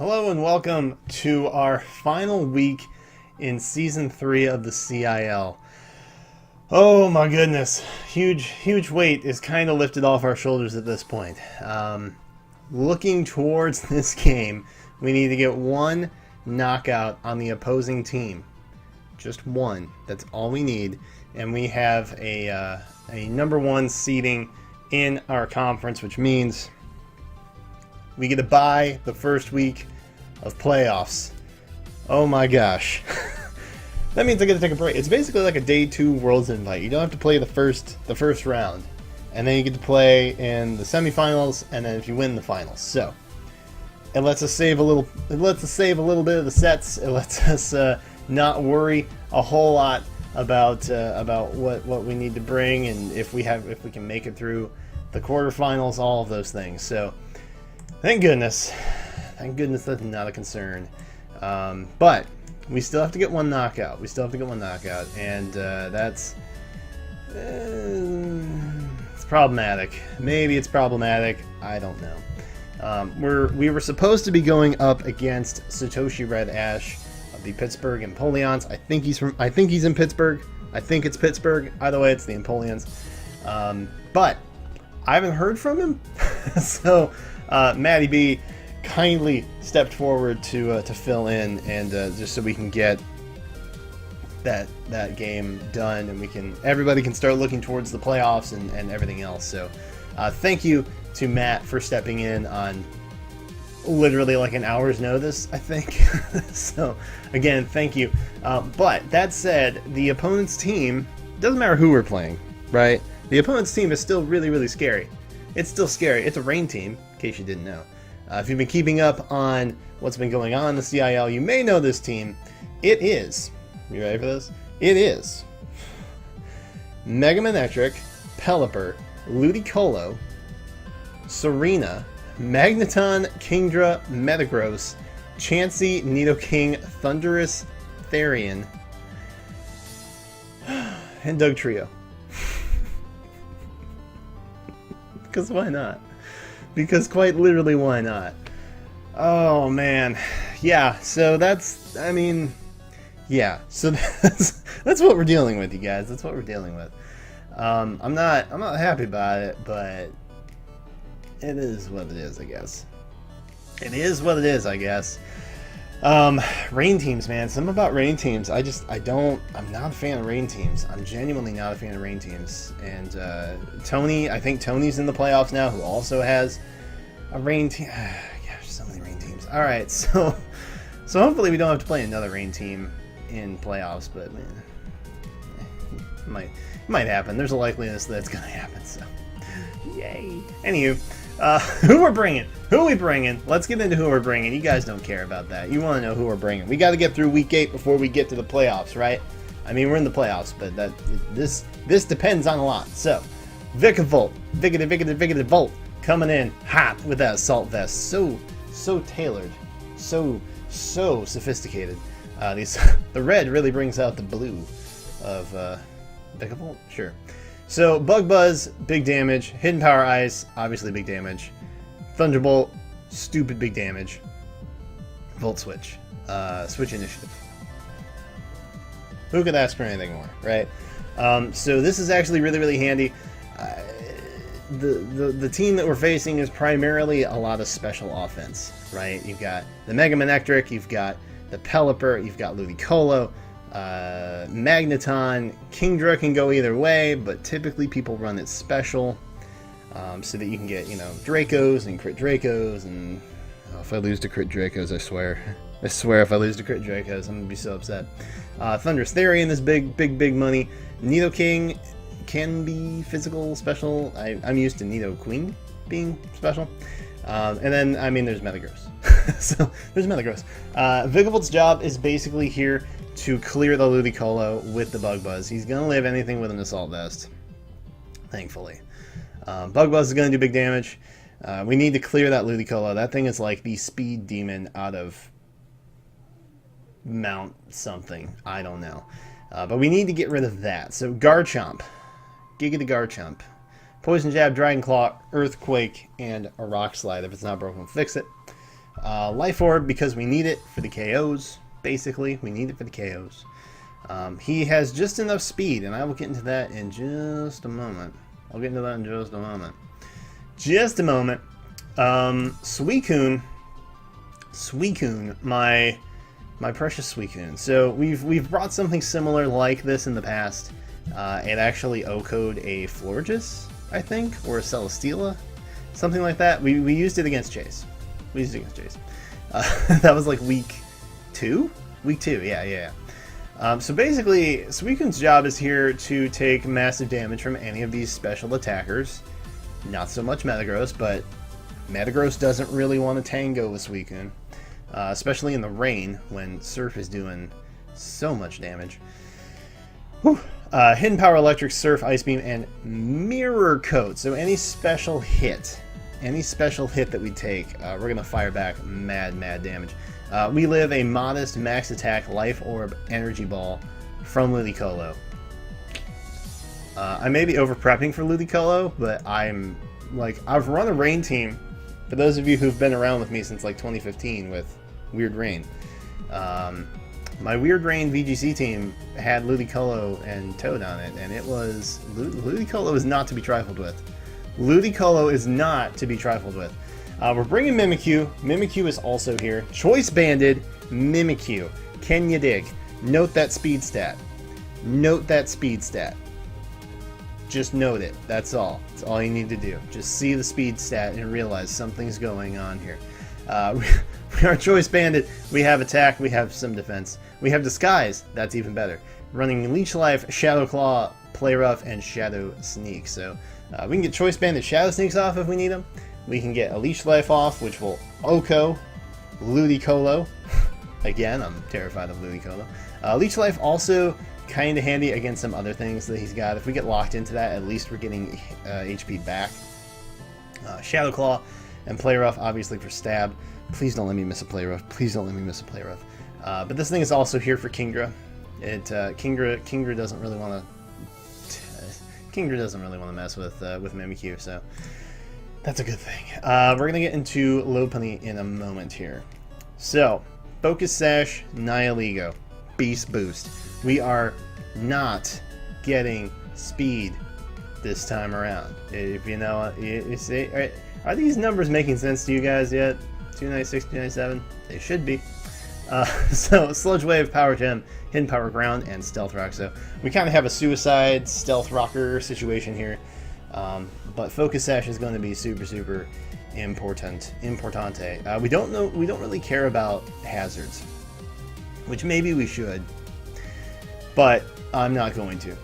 Hello and welcome to our final week in Season 3 of the CIL. Oh my goodness, huge weight is kind of lifted off our shoulders at this point. Looking towards this game, we need to get one knockout on the opposing team. Just one, that's all we need. And we have a number one seeding in our conference, which means we get to bye the first week of playoffs. Oh my gosh. That means I get to take a break. It's basically like a day 2 Worlds invite. You don't have to play the first round. And then you get to play in the semifinals, and then if you win the finals. So it lets us save a little bit of the sets. It lets us not worry a whole lot about what we need to bring, and if we can make it through the quarterfinals, all of those things. So thank goodness that's not a concern. But we still have to get one knockout. And that's it's problematic. Maybe it's problematic. I don't know. We were supposed to be going up against Satoshi Red Ash of the Pittsburg Empoleons. I think he's in Pittsburg. I think it's Pittsburg. Either way, it's the Empoleons. But I haven't heard from him. So Matty B kindly stepped forward to fill in, and just so we can get that game done, and everybody can start looking towards the playoffs and everything else. So thank you to Matt for stepping in on literally like an hour's notice, I think. So again, thank you. But that said, the opponent's team, doesn't matter who we're playing, right? The opponent's team is still really scary. It's still scary. It's a rain team, in case you didn't know. If you've been keeping up on what's been going on in the CIL, you may know this team. It is, you ready for this? It is Mega Manectric, Pelipper, Ludicolo, Serena, Magneton, Kingdra, Metagross, Chansey, Nidoking, Thundurus, Therian, and Dugtrio. Because why not? Because quite literally, why not? Oh man, yeah. So that's what we're dealing with, you guys. That's what we're dealing with. I'm not happy about it, but it is what it is, I guess. Rain teams, man. Something about rain teams. I'm not a fan of rain teams. I'm genuinely not a fan of rain teams. And Tony, I think Tony's in the playoffs now, who also has a rain team. Gosh, so many rain teams. All right, so hopefully we don't have to play another rain team in playoffs, but man, it might happen. There's a likeliness that it's gonna happen. So, yay. Anywho. Who are we bringing? Let's get into who we're bringing. You guys don't care about that. You want to know who we're bringing. We got to get through week 8 before we get to the playoffs, right? I mean, we're in the playoffs, but this depends on a lot. So, Vikavolt, Volt, coming in hot with that assault vest. So tailored, so sophisticated. The red really brings out the blue of Vikavolt. Sure. So, Bug Buzz, big damage. Hidden Power Ice, obviously big damage. Thunderbolt, stupid big damage. Volt Switch. Switch Initiative. Who could ask for anything more, right? So this is actually really handy. The team that we're facing is primarily a lot of special offense, right? You've got the Mega Manectric, you've got the Pelipper, you've got Ludicolo, Magneton. Kingdra can go either way, but typically people run it special, so that you can get, Dracos and crit Dracos, and if I lose to crit Dracos, I swear if I lose to crit Dracos, I'm gonna be so upset. Thundurus Therian is big money. Nidoking can be physical special. I'm used to Nidoqueen being special. And then, there's Metagross. So, there's Metagross. Vigavolt's job is basically here to clear the Ludicolo with the Bug Buzz. He's going to live anything with an Assault Vest, thankfully. Bug Buzz is going to do big damage. We need to clear that Ludicolo. That thing is like the speed demon out of Mount something. I don't know. But we need to get rid of that. So Garchomp. Giga the Garchomp. Poison Jab, Dragon Claw, Earthquake, and a Rock Slide. If it's not broken, fix it. Life Orb because we need it for the KOs. Basically, we need it for the KOs. He has just enough speed, and I will get into that in just a moment. Just a moment. Suicune, my precious Suicune. So we've brought something similar like this in the past. It actually O-code a Florges, I think, or a Celesteela, something like that. We used it against Chase. That was like week 2? Week 2, yeah. So basically, Suicune's job is here to take massive damage from any of these special attackers. Not so much Metagross, but Metagross doesn't really want to tango with Suicune. Especially in the rain, when Surf is doing so much damage. Whew. Hidden Power, Electric, Surf, Ice Beam, and Mirror Coat. So any special hit that we take, we're going to fire back mad damage. We live a modest max attack Life Orb Energy Ball from Ludicolo. I may be over-prepping for Ludicolo, but I've run a rain team, for those of you who've been around with me since like 2015 with Weird Rain. My Weird Rain VGC team had Ludicolo and Toad on it, and it was... Ludicolo is not to be trifled with. Ludicolo is not to be trifled with. We're bringing Mimikyu. Mimikyu is also here. Choice Banded Mimikyu. Can you dig? Note that speed stat. Just note it. That's all. That's all you need to do. Just see the speed stat and realize something's going on here. We are Choice Banded. We have attack. We have some defense. We have Disguise. That's even better. Running Leech Life, Shadow Claw, Play Rough, and Shadow Sneak. So we can get Choice Banded Shadow Sneaks off if we need them. We can get a Leech Life off, which will Oko Ludicolo. Again, I'm terrified of Ludicolo. Leech Life also kind of handy against some other things that he's got. If we get locked into that, at least we're getting HP back. Shadow Claw and Play Rough, obviously, for stab. Please don't let me miss a Play Rough. But this thing is also here for Kingdra. Kingdra doesn't really want to mess with Mimikyu, so that's a good thing. We're gonna get into Lopunny in a moment here. So, Focus Sash, Nihilego, Beast Boost. We are not getting speed this time around. If you know, you say, are these numbers making sense to you guys yet? 296, 297? They should be. So, Sludge Wave, Power Gem, Hidden Power Ground, and Stealth Rock. So, we kind of have a Suicide Stealth Rocker situation here. But Focus Sash is going to be super importante. We don't really care about hazards, which maybe we should, but I'm not going to.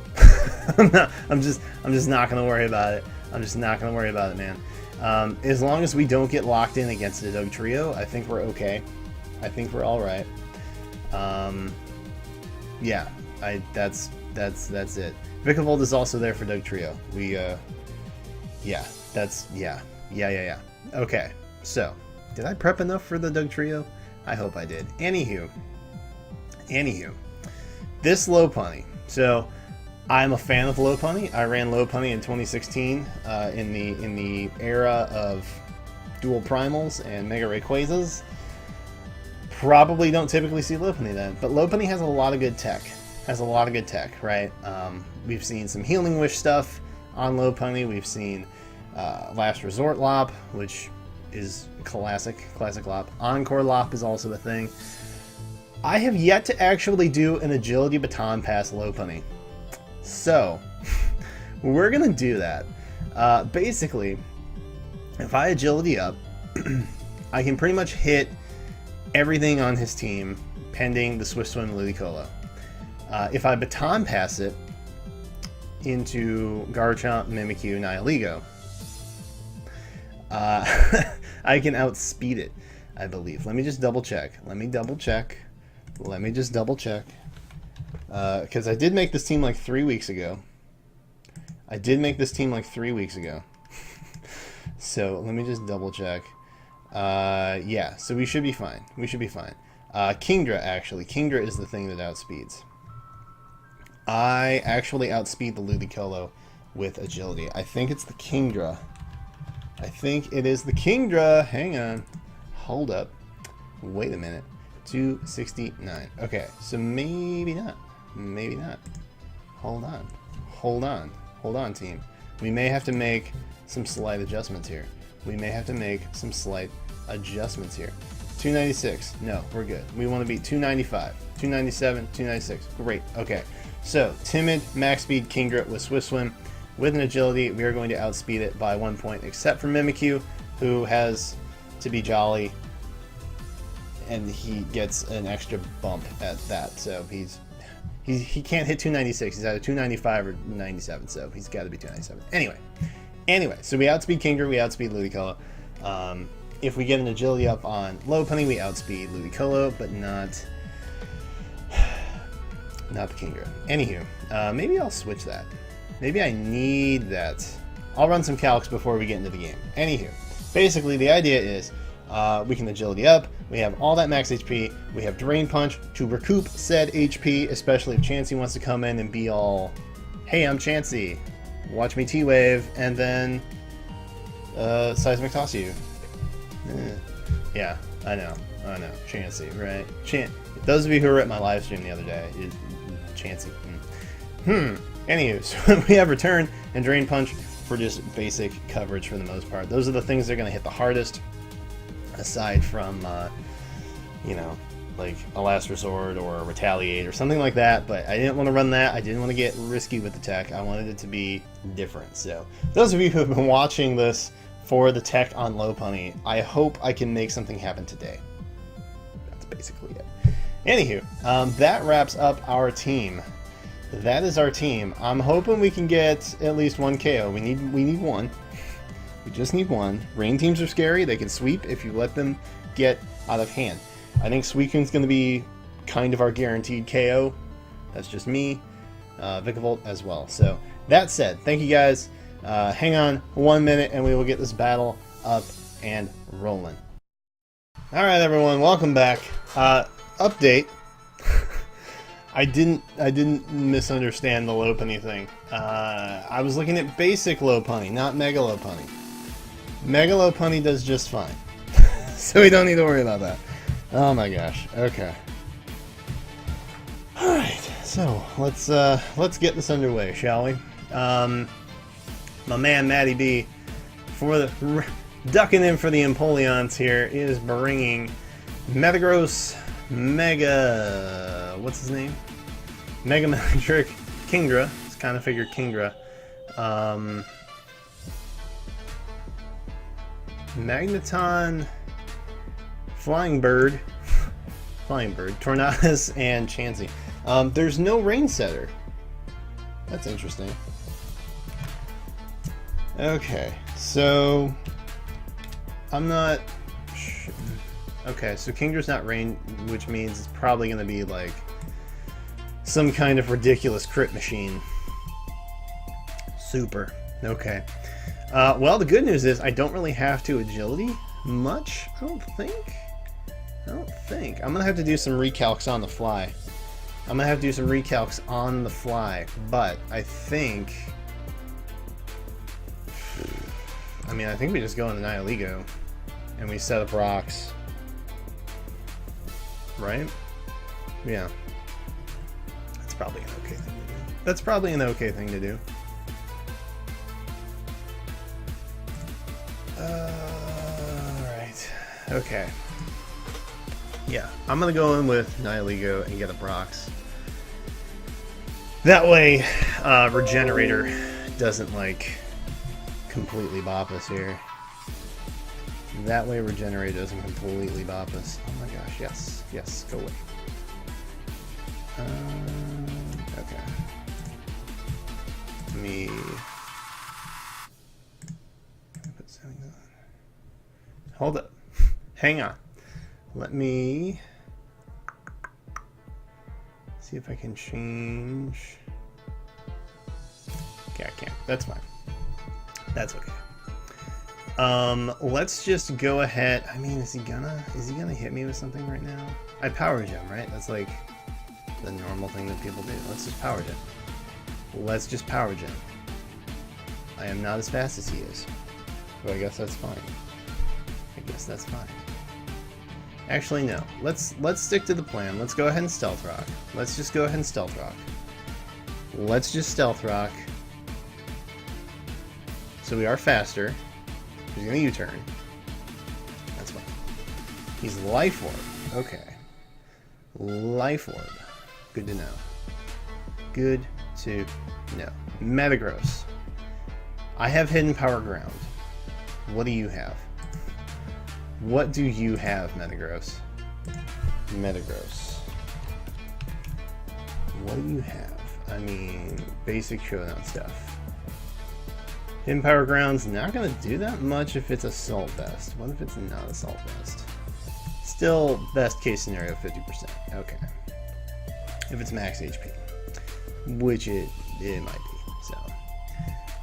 I'm just not going to worry about it. I'm just not going to worry about it, man. As long as we don't get locked in against the Doug Trio, I think we're okay. I think we're all right. Yeah, that's it. Vikavolt is also there for Doug Trio. Yeah. Okay, so, did I prep enough for the Doug Trio? I hope I did. Anywho, this Lopunny. So, I'm a fan of Lopunny. I ran Lopunny in 2016 in the era of dual primals and Mega Rayquazas. Probably don't typically see Lopunny then, but Lopunny has a lot of good tech. Right? We've seen some Healing Wish stuff on Lopunny. We've seen Last Resort Lop, which is classic Lop. Encore Lop is also a thing. I have yet to actually do an Agility Baton past Lopunny. So, we're going to do that. Basically, if I Agility up, I can pretty much hit everything on his team, pending the Swift Swim Ludicolo. If I Baton pass it into Garchomp, Mimikyu, Nihilego, I can outspeed it, I believe. Let me just double check. Because I did make this team like 3 weeks ago. So let me just double check. Yeah, so we should be fine. Kingdra, actually. Kingdra is the thing that outspeeds. I actually outspeed the Ludicolo with agility. I think it's the Kingdra. Hang on. Hold up. Wait a minute. 269. Okay, so maybe not. Maybe not. Hold on. Hold on. Hold on, team. We may have to make some slight adjustments here. We may have to make some slight adjustments here. 296. No, we're good. We want to beat 295. 297, 296. Great. Okay. So, Timid, Max Speed, Kingdra with Swift Swim. With an Agility, we are going to outspeed it by 1 point, except for Mimikyu, who has to be jolly, and he gets an extra bump at that. So, he can't hit 296. He's either 295 or 97, so he's got to be 297. Anyway, so we outspeed Kingdra, we outspeed Ludicolo. If we get an Agility up on Lopunny, we outspeed Ludicolo, but not the Kingdra. Anywho, maybe I'll switch that. Maybe I need that. I'll run some calcs before we get into the game. Anywho, basically the idea is we can Agility up, we have all that max HP, we have Drain Punch to recoup said HP, especially if Chansey wants to come in and be all, hey, I'm Chansey, watch me T-Wave, and then Seismic Toss you. Yeah, I know, Chansey, right? Those of you who were at my live stream the other day, Chansey. Anywho, so we have Return and Drain Punch for just basic coverage for the most part. Those are the things that are going to hit the hardest, aside from, you know, like a Last Resort or a Retaliate or something like that. But I didn't want to run that. I didn't want to get risky with the tech. I wanted it to be different. So those of you who have been watching this for the tech on Lopunny, I hope I can make something happen today. That's basically it. Anywho, that wraps up our team. That is our team. I'm hoping we can get at least one KO. We need one. We just need one. Rain teams are scary. They can sweep if you let them get out of hand. I think Suicune's going to be kind of our guaranteed KO. That's just me. Vikavolt as well. So that said, thank you guys. Hang on 1 minute and we will get this battle up and rolling. Alright everyone, welcome back. Update. I didn't misunderstand the Lopunny thing. I was looking at basic Lopunny, not Mega Lopunny. Mega Lopunny does just fine. So we don't need to worry about that. Oh my gosh. Okay. Alright, so let's get this underway, shall we? My man Matty B, for the ducking in for the Empoleons here, is bringing Metagross Mega, what's his name? Mega Electric Kingdra. It's kind of figured Kingdra. Magneton, Flying Bird, Tornadus, and Chansey. There's no Rain Setter. That's interesting. Okay, so I'm not. Okay, so Kingdra's not Rain, which means it's probably going to be like some kind of ridiculous crit machine. Super. Okay. Well, the good news is I don't really have to Agility much, I don't think. I'm going to have to do some recalcs on the fly. But I think... I think we just go into Nihilego and we set up rocks. Right? Yeah. That's probably an okay thing to do. Alright. Okay. Yeah, I'm gonna go in with Nihilego and get a Brox. That way, Regenerator doesn't, like, completely bop us here. Oh my gosh, yes. Yes, go away. Okay. Let me put settings on. Hold up. Hang on. Let me see if I can change. Okay, I can't. That's fine. That's okay. Let's just go ahead. Is he gonna hit me with something right now? I Power Gem, right? That's like the normal thing that people do. Let's just Power Gem. I am not as fast as he is. So I guess that's fine. Actually, no. Let's stick to the plan. Let's go ahead and Stealth Rock. Let's just go ahead and Stealth Rock. Let's just Stealth Rock. So we are faster. He's gonna U-turn. That's fine. He's Life Orb. Okay. Life Orb. Good to know. Good to know. Metagross. I have Hidden Power Ground. What do you have? What do you have, Metagross? Metagross. What do you have? I mean, basic showdown stuff. Hidden Power Ground's not going to do that much if it's Assault Vest. What if it's not Assault Vest? Still, best case scenario, 50%. Okay. If it's max HP. Which it might be, so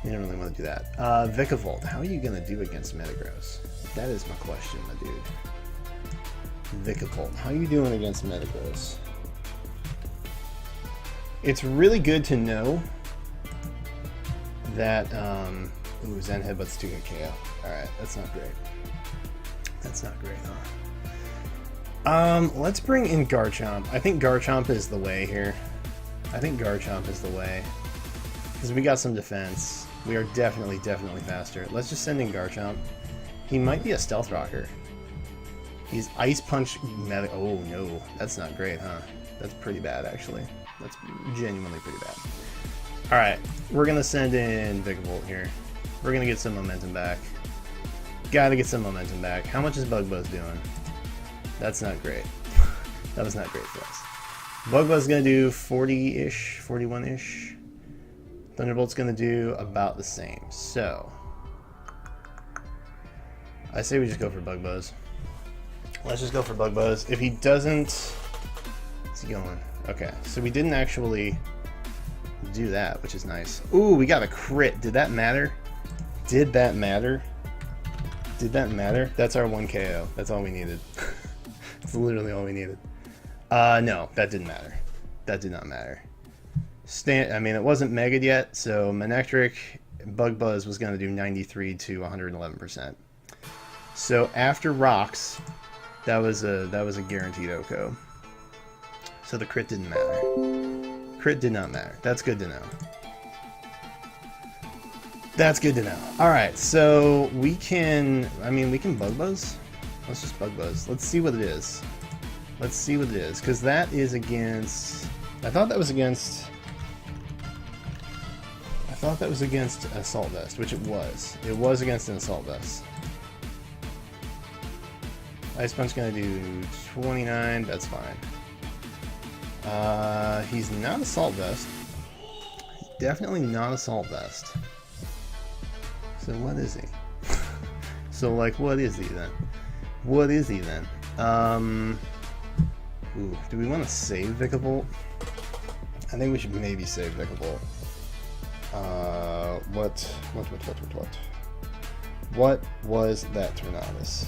you don't really want to do that. Vikavolt, how are you going to do against Metagross? That is my question, my dude. Vikavolt, how are you doing against Metagross? It's really good to know that, ooh, Zen Headbutt's 2 hit KO. Alright, that's not great. That's not great, huh? Let's bring in Garchomp. I think Garchomp is the way here. I think Garchomp is the way. Because we got some defense. We are definitely faster. Let's just send in Garchomp. He might be a Stealth Rocker. He's Ice Punch Meta. Oh no, that's not great, huh? That's pretty bad, actually. That's genuinely pretty bad. Alright, we're gonna send in Vikavolt here. We're gonna get some momentum back. Gotta get some momentum back. How much is Bugbuzz doing? That's not great. That was not great for us. Bugbuzz's gonna do 40-ish, 41-ish. Thunderbolt's gonna do about the same. So, I say we just go for Bugbuzz. Let's just go for Bugbuzz. If he doesn't... What's he going? Okay, so we didn't actually do that, which is nice. Ooh, we got a crit. Did that matter? Did that matter? Did that matter? That's our 1 KO. That's all we needed. That's literally all we needed. No, that didn't matter. That did not matter. I mean, it wasn't Mega'd yet, so Manectric Bugbuzz was going to do 93 to 111%. So after rocks, that was a guaranteed OHKO. So the crit didn't matter. Crit did not matter. That's good to know. That's good to know. Alright, so we can... I mean, we can Bugbuzz? Let's just Bugbuzz. Let's see what it is. Let's see what it is. Because that is against... I thought that was against... I thought that was against Assault Vest, which it was. It was against an Assault Vest. Ice Punch gonna do 29, that's fine. He's not Assault Vest. He's definitely not Assault Vest. So what is he? So like, what is he then? What is he then? Ooh, do we want to save Vikavolt? I think we should maybe save Vikavolt. What was that Tornadus?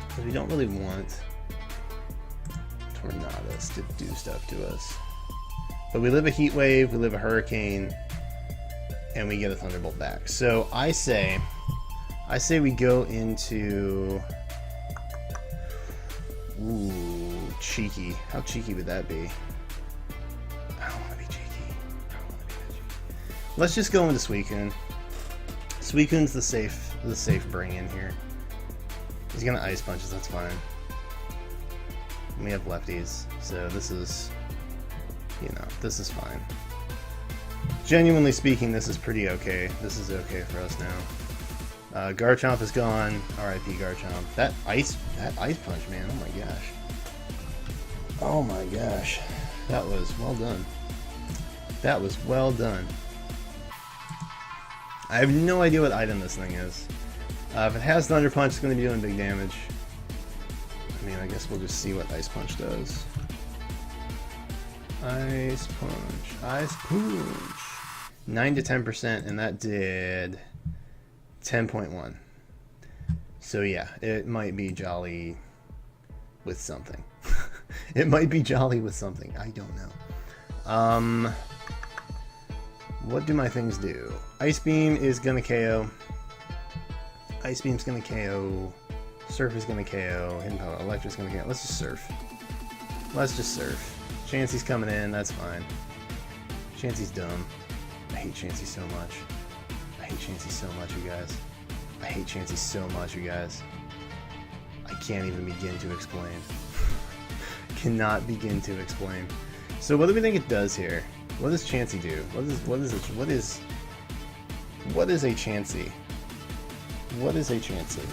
Because we don't really want Tornadus to do stuff to us. But we live a Heat Wave, we live a Hurricane, and we get a Thunderbolt back. So I say we go into... Ooh, cheeky. How cheeky would that be? I don't want to be cheeky. I don't want to be that cheeky. Let's just go into Suicune. Suicune's the safe bring in here. He's gonna Ice Punch us, that's fine. And we have lefties, so this is, you know, this is fine. Genuinely speaking, this is pretty okay. This is okay for us now. Garchomp is gone. R.I.P. Garchomp. That ice punch, man. Oh my gosh. Oh my gosh. That was well done. That was well done. I have no idea what item this thing is. If it has Thunder Punch, it's going to be doing big damage. I mean, I guess we'll just see what Ice Punch does. Ice Punch. Ice Punch. 9 to 10%, and that did 10.1. So yeah, it might be jolly with something. It might be jolly with something. I don't know. What do my things do? Ice Beam is gonna KO. Ice Beam's gonna KO Surf is gonna KO. Hidden Power. Electric's gonna KO. Let's just surf. Let's just surf. Chansey's coming in. That's fine. Chansey's dumb. I hate Chansey so much. I hate Chansey so much, you guys. I hate Chansey so much, you guys. I can't even begin to explain. Cannot begin to explain. So what do we think it does here? What does Chansey do? What is a Chansey? What is a Chansey?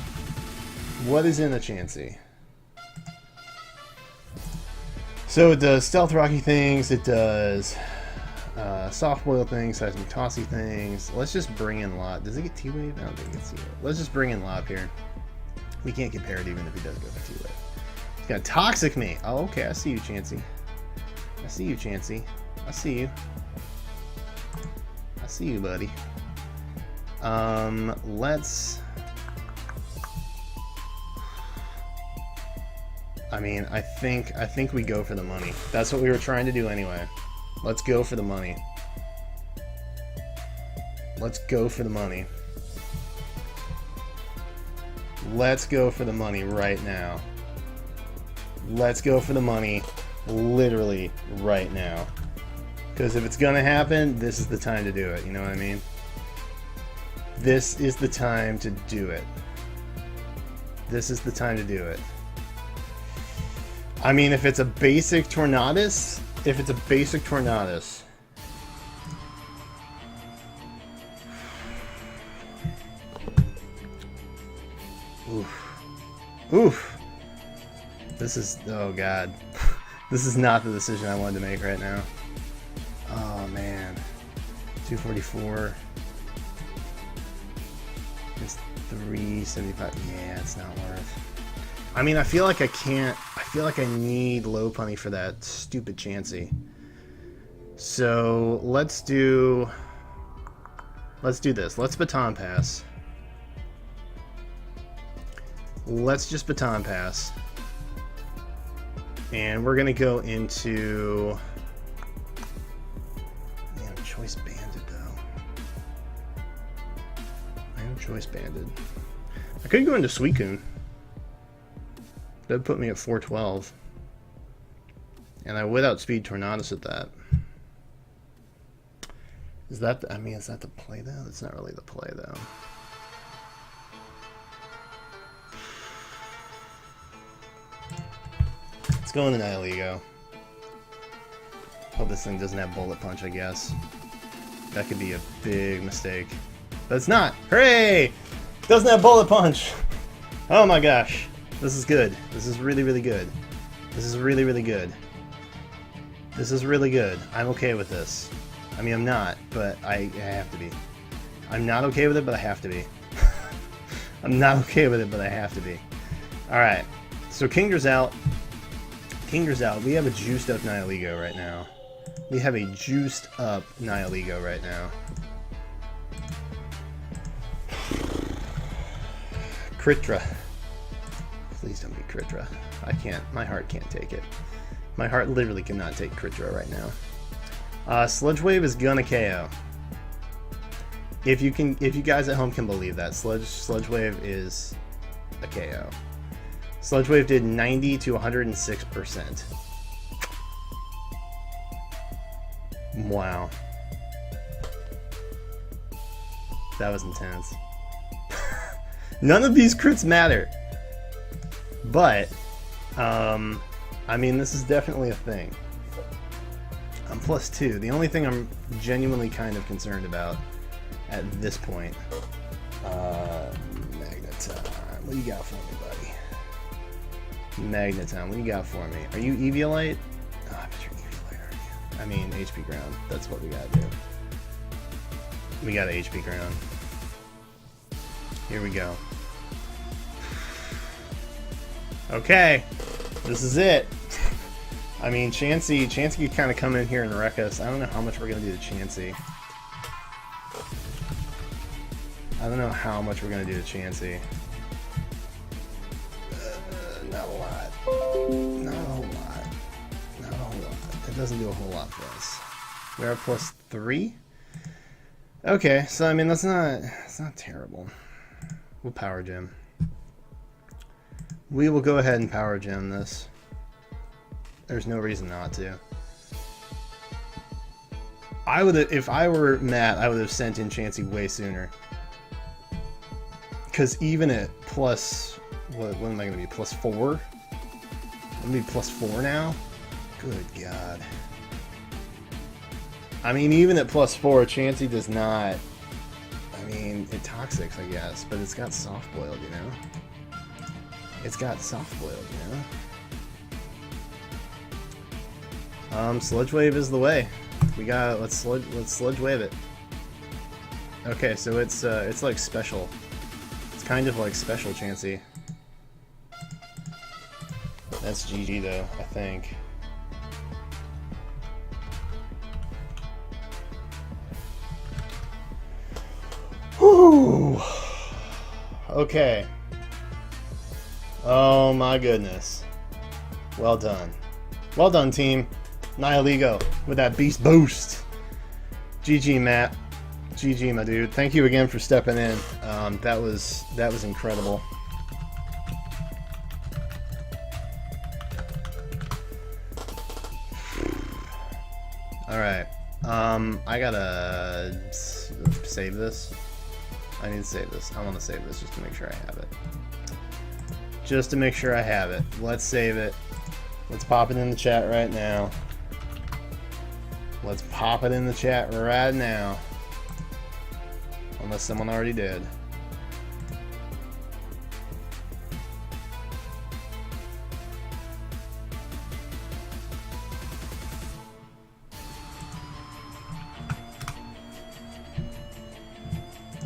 What is in a Chansey? So it does Stealth Rocky things, it does Soft Boil things, Seismic Tossy things. Let's just bring in Lop. Does it get T-Wave? I don't think it gets T-Wave. Let's just bring in Lop here. We can't compare it even if he does go for T-Wave. He's gonna Toxic me! Oh, okay, I see you, Chansey. I see you, Chansey. I see you. I see you, buddy. Let's... I mean, I think we go for the money. That's what we were trying to do anyway. Let's go for the money. Let's go for the money. Let's go for the money right now. Let's go for the money literally right now. Because if it's gonna happen, this is the time to do it. You know what I mean? This is the time to do it. This is the time to do it. I mean, if it's a basic Tornadus, oof. Oof. This is, oh god. This is not the decision I wanted to make right now. Oh man. 244. It's 375. Yeah, it's not worth. I mean, I feel like I can't. I feel like I need Lopunny for that stupid Chansey. So let's do this. Let's Baton Pass. Let's just Baton Pass. And we're gonna go into... Man, Choice Banded though. I am Choice Banded. I could go into Suicune. That'd put me at 412. And I would outspeed Tornadus at that. Is that, I mean, is that the play though? That's not really the play though. Let's go into Nihilego. Hope this thing doesn't have Bullet Punch, I guess. That could be a big mistake. But it's not! Hooray! Doesn't have Bullet Punch! Oh my gosh. This is good. This is really, really good. This is really, really good. This is really good. I'm okay with this. I mean, I'm not, but I have to be. I'm not okay with it, but I have to be. I'm not okay with it, but I have to be. Alright. So Kingdra's out. Kingdra's out. We have a juiced up Nihilego right now. We have a juiced up Nihilego right now. Kritra. Please don't be Kritra. I can't. My heart can't take it. My heart literally cannot take Kritra right now. Sludge Wave is gonna KO. If you guys at home can believe that, Sludge Wave is a KO. Sludge Wave did 90 to 106%. Wow. That was intense. None of these crits matter. But, I mean, this is definitely a thing. I'm +2. The only thing I'm genuinely kind of concerned about at this point. Magneton. What do you got for me, buddy? Magneton, what do you got for me? Are you Eviolite? Oh, I bet you're Eviolite, aren't you? I mean, HP Ground. That's what we gotta do. We got HP Ground. Here we go. Okay, this is it. I mean, Chansey could kind of come in here and wreck us. I don't know how much we're going to do to Chansey. I don't know how much we're going to do to Chansey. Not a lot. Not a whole lot. Not a whole lot. It doesn't do a whole lot for us. We are +3? Okay, so I mean, it's not terrible. We'll Power Gym. We will go ahead and power gem this. There's no reason not to. I would have, if I were Matt, I would have sent in Chansey way sooner. Because even at plus, what am I going to be, plus 4? I'm going to be plus 4 now? Good God. I mean, even at plus 4, Chansey does not, I mean, it toxics, I guess, but it's got soft-boiled, you know? It's got soft-boiled, you know? Sludge Wave is the way. We got, let's sludge wave it. Okay, so it's like special. It's kind of like special Chansey. That's GG though, I think. Whew. Okay. Oh my goodness. Well done. Well done, team. Nihiligo with that beast boost. GG, Matt. GG, my dude. Thank you again for stepping in. That was incredible. All right. I gotta save this. I need to save this. I want to save this just to make sure I have it. Just to make sure I have it. Let's save it. Let's pop it in the chat right now. Let's pop it in the chat right now. Unless someone already did.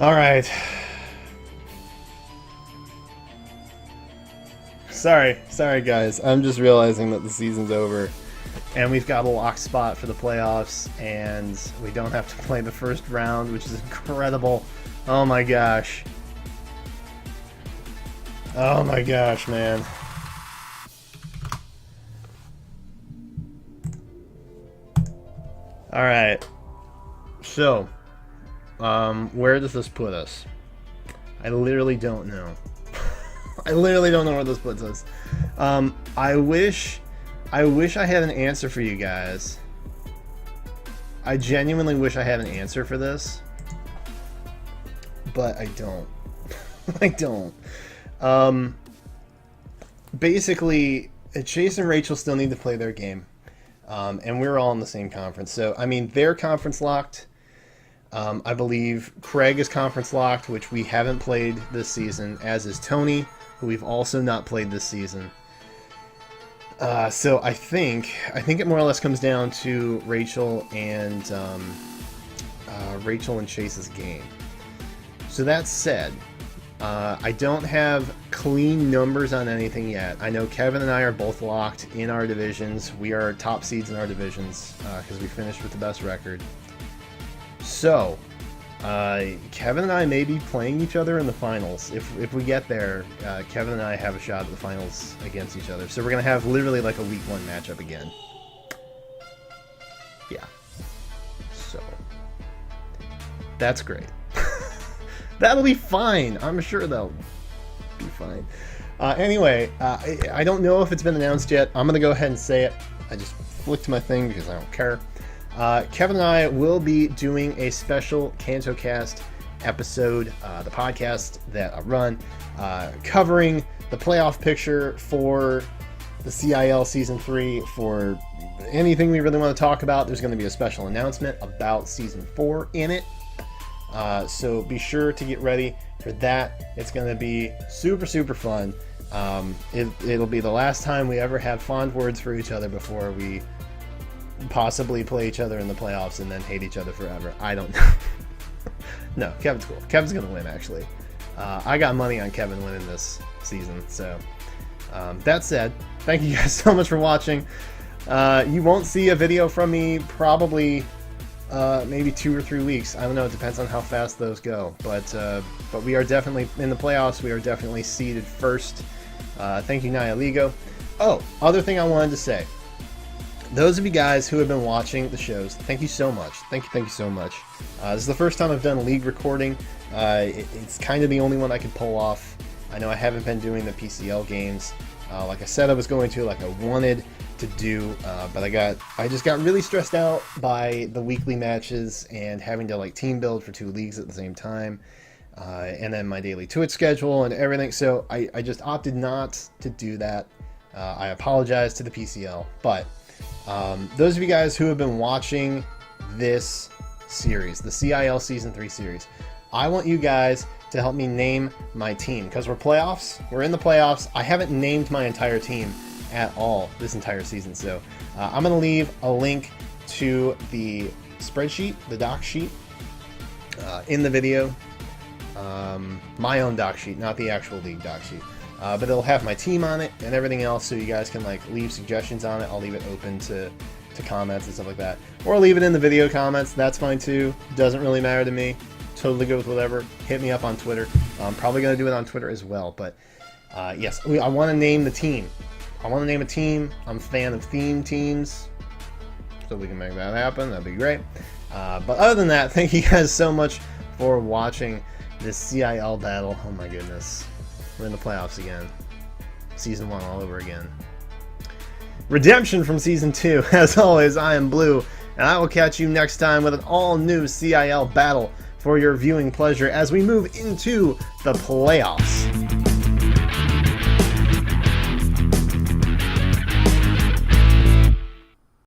All right. Sorry guys. I'm just realizing that the season's over. And we've got a lock spot for the playoffs, and we don't have to play the first round, which is incredible. Oh my gosh. Oh my gosh, man. Alright. So, where does this put us? I literally don't know. I literally don't know where this puts us. I wish I had an answer for you guys. I genuinely wish I had an answer for this. But I don't. I don't. Basically, Chase and Rachel still need to play their game. And we're all in the same conference. So, I mean, they're conference locked. I believe Craig is conference locked, which we haven't played this season, as is Tony, who we've also not played this season. So I think it more or less comes down to Rachel and Chase's game. So that said, I don't have clean numbers on anything yet. I know Kevin and I are both locked in our divisions. We are top seeds in our divisions because we finished with the best record. So Kevin and I may be playing each other in the finals. If we get there, Kevin and I have a shot at the finals against each other. So we're going to have literally like a week 1 matchup again. Yeah. So that's great. That'll be fine. I'm sure that'll be fine. Anyway, I don't know if it's been announced yet. I'm going to go ahead and say it. I just flicked my thing because I don't care. Kevin and I will be doing a special KantoCast episode, the podcast that I run, covering the playoff picture for the CIL Season 3. For anything we really want to talk about, there's going to be a special announcement about Season 4 in it. So be sure to get ready for that. It's going to be super, super fun. It'll be the last time we ever have fond words for each other before we possibly play each other in the playoffs and then hate each other forever. I don't know. No, Kevin's cool. Kevin's gonna win, actually. I got money on Kevin winning this season. So that said, thank you guys so much for watching. You won't see a video from me probably maybe 2 or 3 weeks. I don't know. It depends on how fast those go. But we are definitely in the playoffs. We are definitely seeded first. Thank you, Nihiligo. Oh, other thing I wanted to say. Those of you guys who have been watching the shows, thank you so much. Thank you so much. This is the first time I've done a league recording. It's kind of the only one I could pull off. I know I haven't been doing the PCL games like I said I was going to, like I wanted to do, but I just got really stressed out by the weekly matches and having to like team build for 2 leagues at the same time, and then my daily Twitch schedule and everything. So I just opted not to do that. I apologize to the PCL, but those of you guys who have been watching this series, the CIL Season 3 series, I want you guys to help me name my team, because we're playoffs. We're in the playoffs. I haven't named my entire team at all this entire season, so I'm going to leave a link to the spreadsheet, the doc sheet, in the video. My own doc sheet, not the actual league doc sheet. But it'll have my team on it and everything else, so you guys can like leave suggestions on it. I'll leave it open to comments and stuff like that, or leave it in the video comments. That's fine too. Doesn't really matter to me. Totally good with whatever. Hit me up on Twitter. I'm probably going to do it on Twitter as well. But yes, I want to name the team. I want to name a team. I'm a fan of theme teams, so we can make that happen. That'd be great. But other than that, thank you guys so much for watching this CIL battle. Oh my goodness. We're in the playoffs again. Season 1 all over again. Redemption from Season 2. As always, I am Blue, and I will catch you next time with an all-new CIL battle for your viewing pleasure as we move into the playoffs.